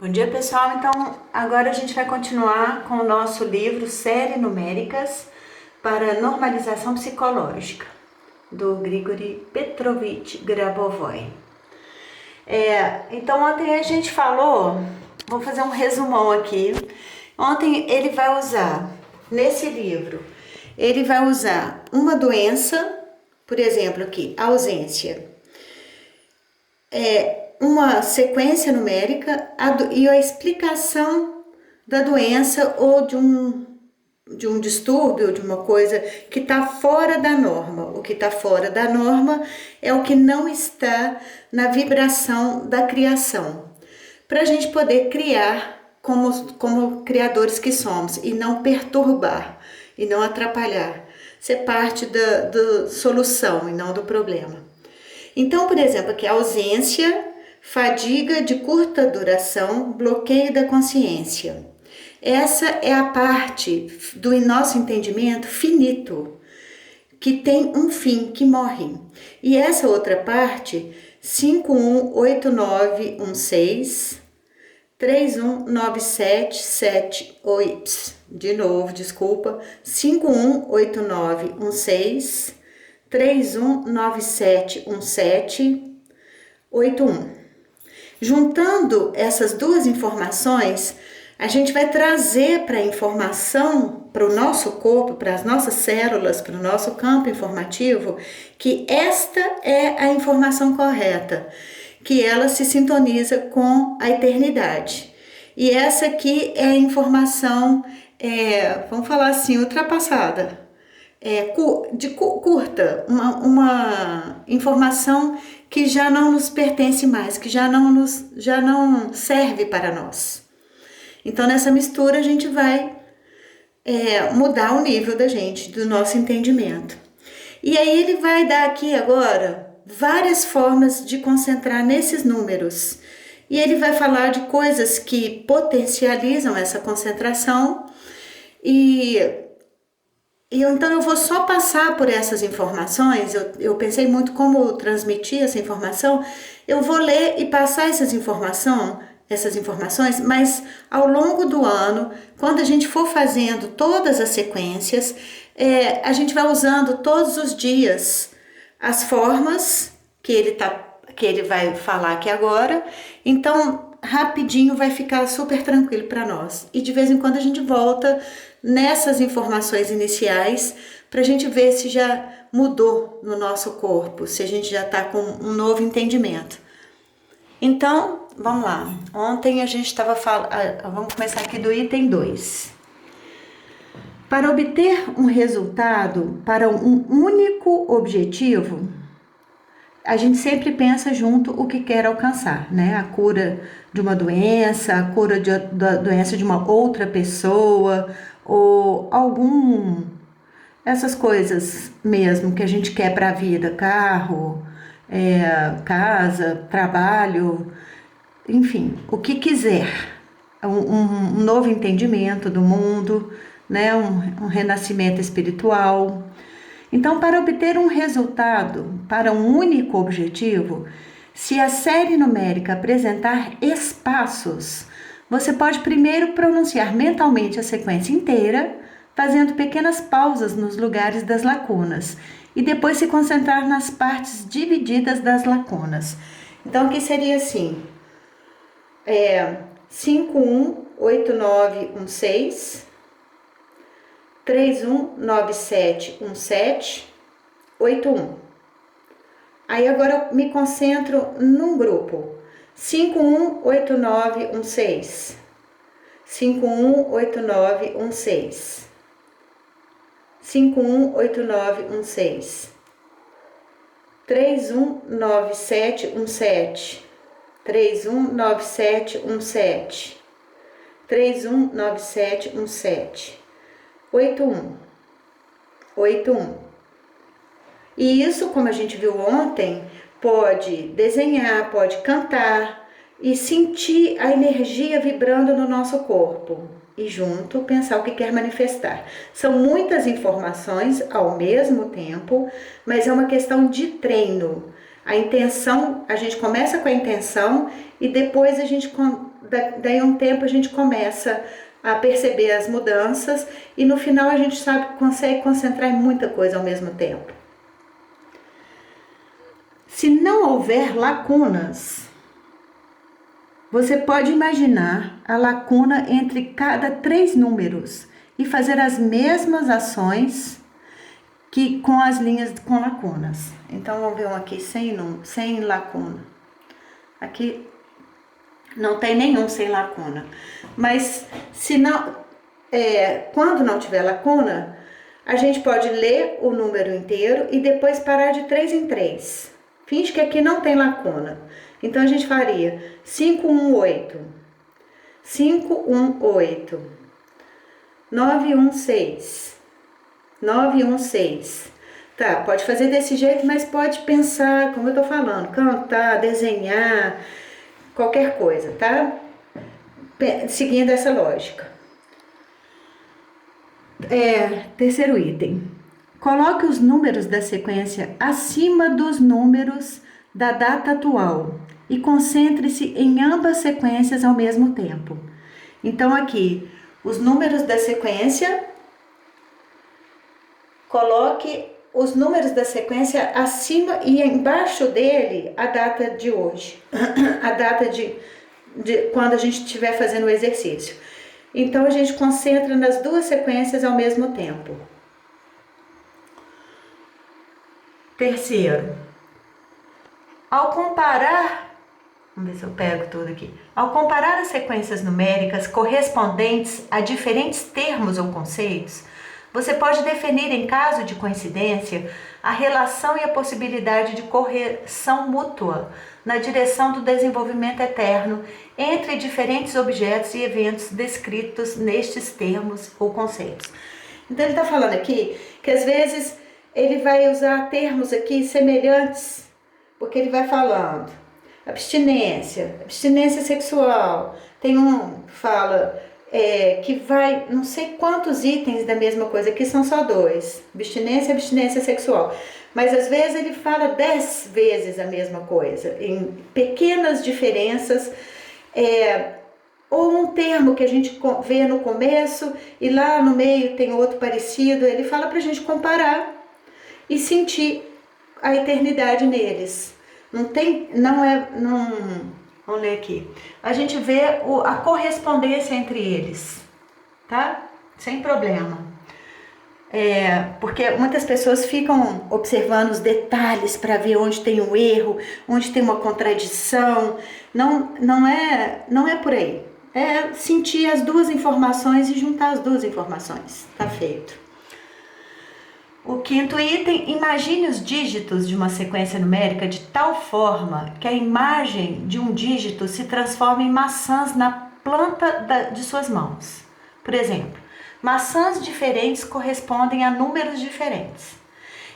Bom dia, pessoal. Então, agora a gente vai continuar com o nosso livro Série Numéricas para Normalização Psicológica, do Grigory Petrovich Grabovoi. Então, ontem a gente falou, vou fazer um resumão aqui. Ontem ele vai usar, nesse livro, ele vai usar uma doença, por exemplo aqui, ausência, uma sequência numérica e a explicação da doença ou de um distúrbio, de uma coisa que está fora da norma. O que está fora da norma é o que não está na vibração da criação, para a gente poder criar como criadores que somos e não perturbar e não atrapalhar, ser parte da solução e não do problema. Então, por exemplo, aqui ausência, fadiga de curta duração, bloqueio da consciência. Essa é a parte do nosso entendimento finito, que tem um fim, que morre. E essa outra parte, 518916, 319778, de novo, desculpa, 518916, 319717, 81. Juntando essas duas informações, a gente vai trazer para a informação, para o nosso corpo, para as nossas células, para o nosso campo informativo, que esta é a informação correta, que ela se sintoniza com a eternidade. E essa aqui é a informação, vamos falar assim, ultrapassada, curta, uma informação que já não nos pertence mais, que já não serve para nós. Então, nessa mistura, a gente vai mudar o nível da gente, do nosso entendimento. E aí ele vai dar aqui agora várias formas de concentrar nesses números. E ele vai falar de coisas que potencializam essa concentração então eu vou só passar por essas informações. Eu pensei muito como transmitir essa informação. Eu vou ler e passar essas informações, mas ao longo do ano, quando a gente for fazendo todas as sequências, a gente vai usando todos os dias as formas que ele vai falar aqui agora. Então, rapidinho vai ficar super tranquilo para nós. E de vez em quando a gente volta nessas informações iniciais para a gente ver se já mudou no nosso corpo, se a gente já está com um novo entendimento. Então, vamos lá. Ontem a gente estava falando, vamos começar aqui do item 2. Para obter um resultado para um único objetivo, a gente sempre pensa junto o que quer alcançar, né? A cura de uma doença, a cura da doença de uma outra pessoa, ou essas coisas mesmo que a gente quer para a vida, carro, casa, trabalho, enfim, o que quiser, um novo entendimento do mundo, né? Um renascimento espiritual. Então, para obter um resultado para um único objetivo, se a série numérica apresentar espaços, você pode primeiro pronunciar mentalmente a sequência inteira, fazendo pequenas pausas nos lugares das lacunas, e depois se concentrar nas partes divididas das lacunas. Então, aqui seria assim, 518916, 319717, 81. Aí agora eu me concentro num grupo. 518916, 518916, 518916, 319717, 319717, 319717, 81, 81. E isso, como a gente viu ontem, pode desenhar, pode cantar e sentir a energia vibrando no nosso corpo. E junto pensar o que quer manifestar. São muitas informações ao mesmo tempo, mas é uma questão de treino. A intenção, a gente começa com a intenção e depois a gente daí a um tempo a gente começa a perceber as mudanças e no final a gente consegue concentrar em muita coisa ao mesmo tempo. Se não houver lacunas, você pode imaginar a lacuna entre cada 3 números e fazer as mesmas ações que com as linhas com lacunas. Então vamos ver um aqui sem lacuna. Aqui não tem nenhum sem lacuna. Mas se não, quando não tiver lacuna, a gente pode ler o número inteiro e depois parar de 3 em 3. Finge que aqui não tem lacuna. Então a gente faria 518, 518, 916, 916. Tá, pode fazer desse jeito, mas pode pensar, como eu tô falando, cantar, desenhar, qualquer coisa, tá? Seguindo essa lógica. Terceiro item. Coloque os números da sequência acima dos números da data atual e concentre-se em ambas sequências ao mesmo tempo. Então aqui, os números da sequência, coloque os números da sequência acima e embaixo dele a data de hoje, a data de quando a gente estiver fazendo o exercício. Então a gente concentra nas duas sequências ao mesmo tempo. Terceiro, ao comparar, vamos ver se eu pego tudo aqui. Ao comparar as sequências numéricas correspondentes a diferentes termos ou conceitos, você pode definir, em caso de coincidência, a relação e a possibilidade de correção mútua na direção do desenvolvimento eterno entre diferentes objetos e eventos descritos nestes termos ou conceitos. Então ele está falando aqui que às vezes ele vai usar termos aqui semelhantes, porque ele vai falando abstinência sexual. Tem um que fala que vai, não sei quantos itens da mesma coisa, aqui são só 2, abstinência sexual. Mas às vezes ele fala 10 vezes a mesma coisa, em pequenas diferenças, ou um termo que a gente vê no começo e lá no meio tem outro parecido. Ele fala pra gente comparar e sentir a eternidade neles. Vamos ler aqui. A gente vê a correspondência entre eles, tá? Sem problema. Porque muitas pessoas ficam observando os detalhes para ver onde tem um erro, onde tem uma contradição. Não é por aí. É sentir as duas informações e juntar as duas informações. Tá feito. O quinto item, imagine os dígitos de uma sequência numérica de tal forma que a imagem de um dígito se transforme em maçãs na planta de suas mãos. Por exemplo, maçãs diferentes correspondem a números diferentes.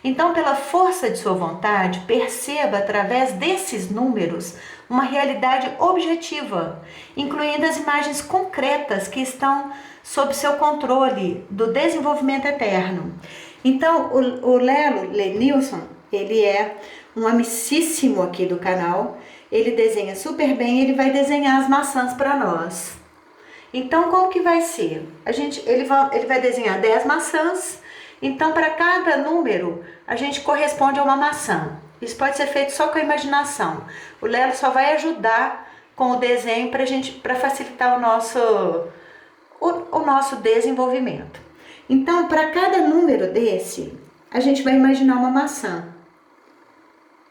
Então, pela força de sua vontade, perceba através desses números uma realidade objetiva, incluindo as imagens concretas que estão sob seu controle do desenvolvimento eterno. Então, o Lelo Lenilson, ele é um amicíssimo aqui do canal, ele desenha super bem, ele vai desenhar as maçãs para nós. Então, como que vai ser? Ele vai desenhar 10 maçãs, então para cada número a gente corresponde a uma maçã. Isso pode ser feito só com a imaginação. O Lelo só vai ajudar com o desenho para facilitar o nosso desenvolvimento. Então, para cada número desse, a gente vai imaginar uma maçã.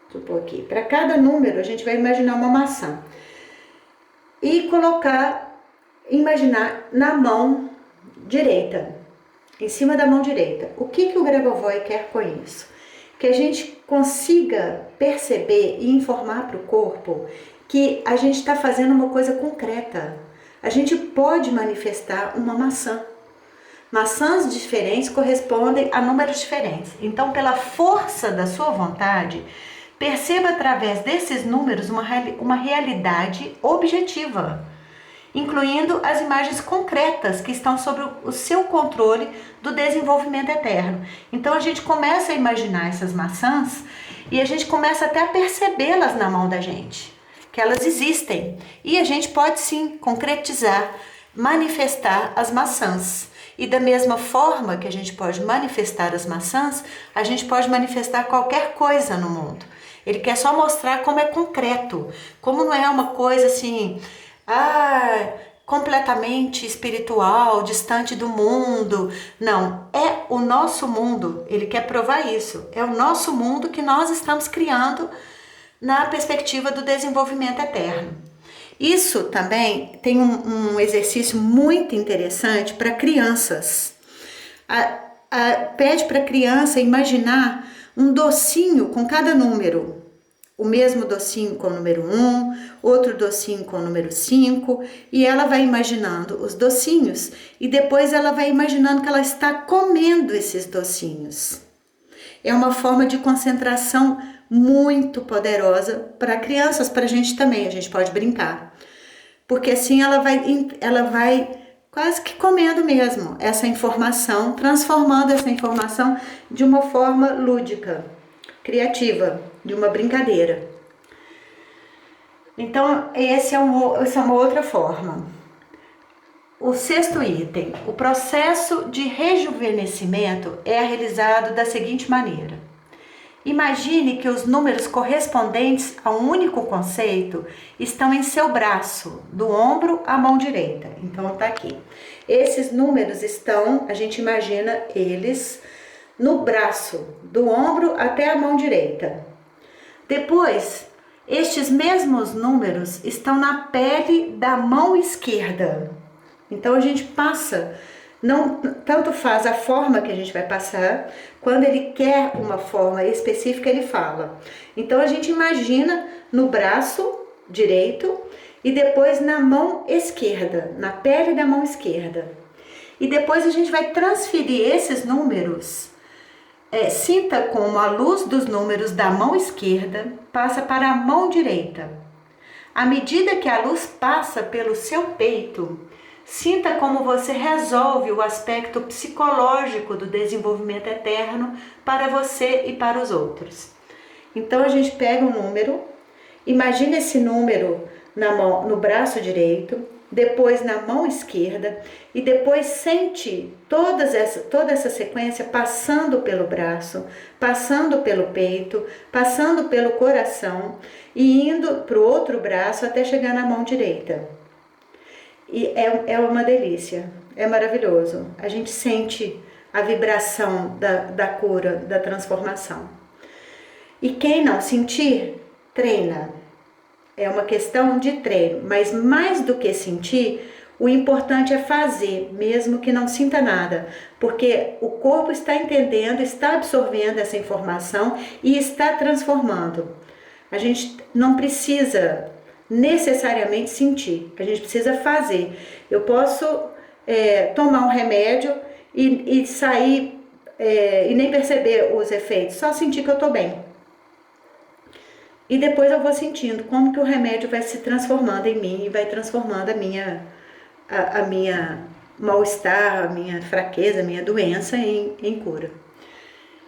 Deixa eu pôr aqui. Para cada número, a gente vai imaginar uma maçã. E imaginar na mão direita, em cima da mão direita. O que o Grabovoi quer com isso? Que a gente consiga perceber e informar para o corpo que a gente está fazendo uma coisa concreta. A gente pode manifestar uma maçã. Maçãs diferentes correspondem a números diferentes. Então, pela força da sua vontade, perceba através desses números uma realidade objetiva, incluindo as imagens concretas que estão sob o seu controle do desenvolvimento eterno. Então, a gente começa a imaginar essas maçãs e a gente começa até a percebê-las na mão da gente. que elas existem e a gente pode sim concretizar, manifestar as maçãs. E da mesma forma que a gente pode manifestar as maçãs, a gente pode manifestar qualquer coisa no mundo. Ele quer só mostrar como é concreto, como não é uma coisa assim, completamente espiritual, distante do mundo. Não, é o nosso mundo. Ele quer provar isso. É o nosso mundo que nós estamos criando na perspectiva do desenvolvimento eterno. Isso também tem um exercício muito interessante para crianças. Pede para a criança imaginar um docinho com cada número. O mesmo docinho com o número 1, outro docinho com o número 5, e ela vai imaginando os docinhos e depois ela vai imaginando que ela está comendo esses docinhos. É uma forma de concentração muito poderosa para crianças, para a gente também, a gente pode brincar. Porque assim ela vai quase que comendo mesmo essa informação, transformando essa informação de uma forma lúdica, criativa, de uma brincadeira. Então, essa é uma outra forma. O sexto item, o processo de rejuvenescimento é realizado da seguinte maneira. Imagine que os números correspondentes a um único conceito estão em seu braço, do ombro à mão direita. Então, tá aqui. Esses números estão, a gente imagina eles no braço, do ombro até a mão direita. Depois, estes mesmos números estão na pele da mão esquerda. Então a gente passa, não tanto faz a forma que a gente vai passar, quando ele quer uma forma específica, ele fala. Então a gente imagina no braço direito e depois na mão esquerda, na pele da mão esquerda. E depois a gente vai transferir esses números. Sinta como a luz dos números da mão esquerda passa para a mão direita. À medida que a luz passa pelo seu peito, sinta como você resolve o aspecto psicológico do desenvolvimento eterno para você e para os outros. Então a gente pega um número, imagina esse número no braço direito, depois na mão esquerda e depois sente toda essa sequência passando pelo braço, passando pelo peito, passando pelo coração e indo para o outro braço até chegar na mão direita. E é uma delícia, é maravilhoso. A gente sente a vibração da cura, da transformação. E quem não sentir, treina. É uma questão de treino, mas mais do que sentir, o importante é fazer, mesmo que não sinta nada, porque o corpo está entendendo, está absorvendo essa informação e está transformando. A gente não precisa necessariamente sentir, a gente precisa fazer. Eu posso tomar um remédio e sair e nem perceber os efeitos, só sentir que eu estou bem. E depois eu vou sentindo como que o remédio vai se transformando em mim e vai transformando a minha mal-estar, a minha fraqueza, a minha doença em cura.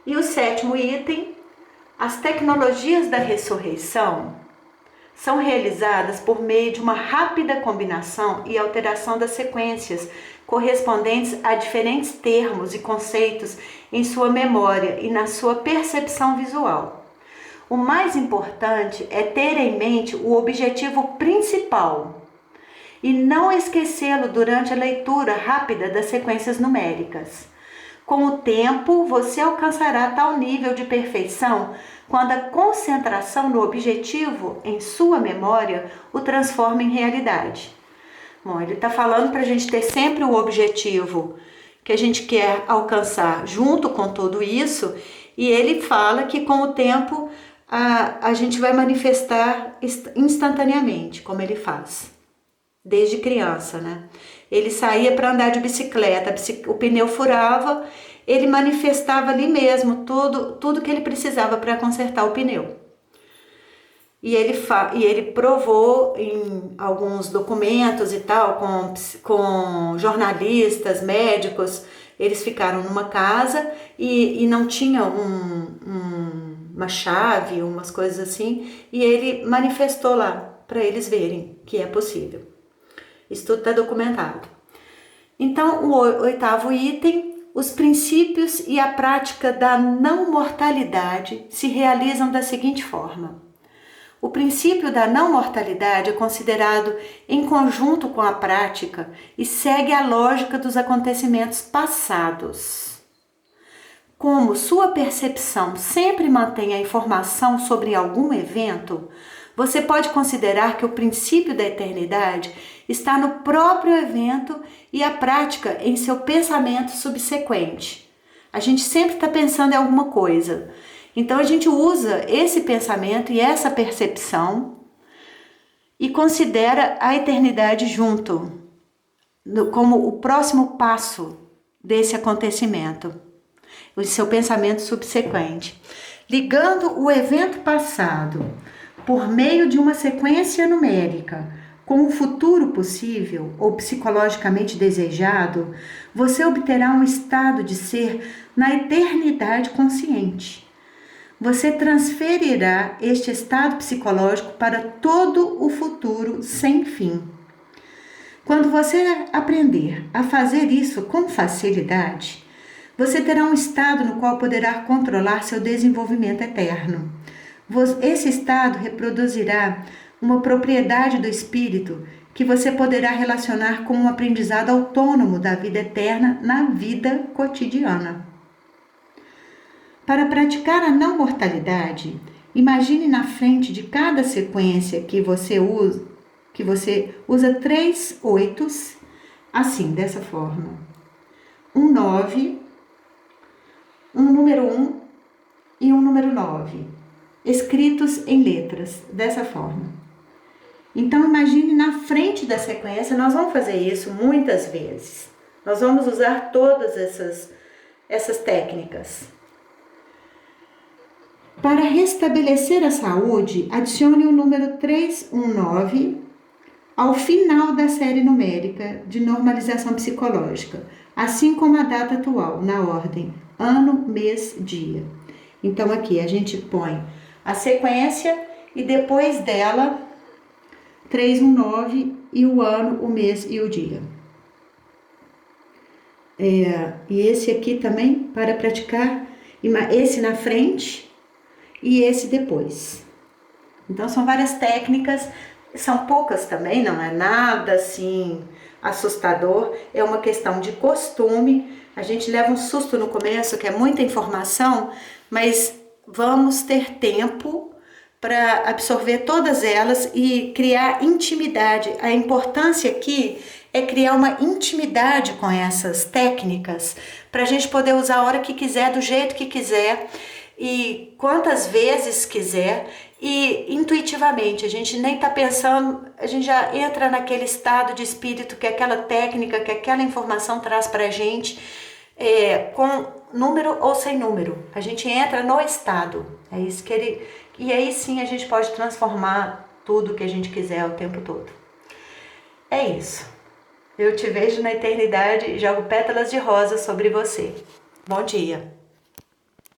E o sétimo item, as tecnologias da ressurreição são realizadas por meio de uma rápida combinação e alteração das sequências correspondentes a diferentes termos e conceitos em sua memória e na sua percepção visual. O mais importante é ter em mente o objetivo principal e não esquecê-lo durante a leitura rápida das sequências numéricas. Com o tempo, você alcançará tal nível de perfeição quando a concentração no objetivo em sua memória o transforma em realidade. Bom, ele está falando para a gente ter sempre o objetivo que a gente quer alcançar junto com tudo isso, e ele fala que com o tempo a gente vai manifestar instantaneamente, como ele faz, desde criança, né? Ele saía para andar de bicicleta, o pneu furava, ele manifestava ali mesmo tudo que ele precisava para consertar o pneu. E ele provou em alguns documentos e tal, com jornalistas, médicos, eles ficaram numa casa e não tinha uma chave, umas coisas assim, e ele manifestou lá para eles verem que é possível. Isso tudo está documentado. Então, o 8º item, os princípios e a prática da não mortalidade se realizam da seguinte forma. O princípio da não mortalidade é considerado em conjunto com a prática e segue a lógica dos acontecimentos passados. Como sua percepção sempre mantém a informação sobre algum evento, você pode considerar que o princípio da eternidade está no próprio evento e a prática em seu pensamento subsequente. A gente sempre está pensando em alguma coisa. Então a gente usa esse pensamento e essa percepção e considera a eternidade junto, como o próximo passo desse acontecimento, o seu pensamento subsequente. Ligando o evento passado por meio de uma sequência numérica com o futuro possível ou psicologicamente desejado, você obterá um estado de ser na eternidade consciente. Você transferirá este estado psicológico para todo o futuro sem fim. Quando você aprender a fazer isso com facilidade, você terá um estado no qual poderá controlar seu desenvolvimento eterno. Esse estado reproduzirá uma propriedade do espírito que você poderá relacionar com um aprendizado autônomo da vida eterna na vida cotidiana. Para praticar a não mortalidade, imagine na frente de cada sequência que você usa 3 8s, assim, dessa forma. Um 9, um número 1 e um número 9, escritos em letras, dessa forma. Então, imagine na frente da sequência, nós vamos fazer isso muitas vezes. Nós vamos usar todas essas técnicas. Para restabelecer a saúde, adicione o número 319 ao final da série numérica de normalização psicológica, assim como a data atual, na ordem ano, mês, dia. Então aqui a gente põe a sequência e depois dela 319 e o ano, o mês e o dia. E esse aqui também para praticar, esse na frente e esse depois. Então são várias técnicas, são poucas também, não é nada assim assustador, é uma questão de costume. A gente leva um susto no começo, que é muita informação, mas vamos ter tempo para absorver todas elas e criar intimidade. A importância aqui é criar uma intimidade com essas técnicas para a gente poder usar a hora que quiser, do jeito que quiser e quantas vezes quiser e intuitivamente. A gente nem está pensando, a gente já entra naquele estado de espírito que aquela técnica, que aquela informação traz para a gente, com número ou sem número. A gente entra no estado. É isso que ele... E aí sim a gente pode transformar tudo que a gente quiser o tempo todo. É isso. Eu te vejo na eternidade e jogo pétalas de rosa sobre você. Bom dia.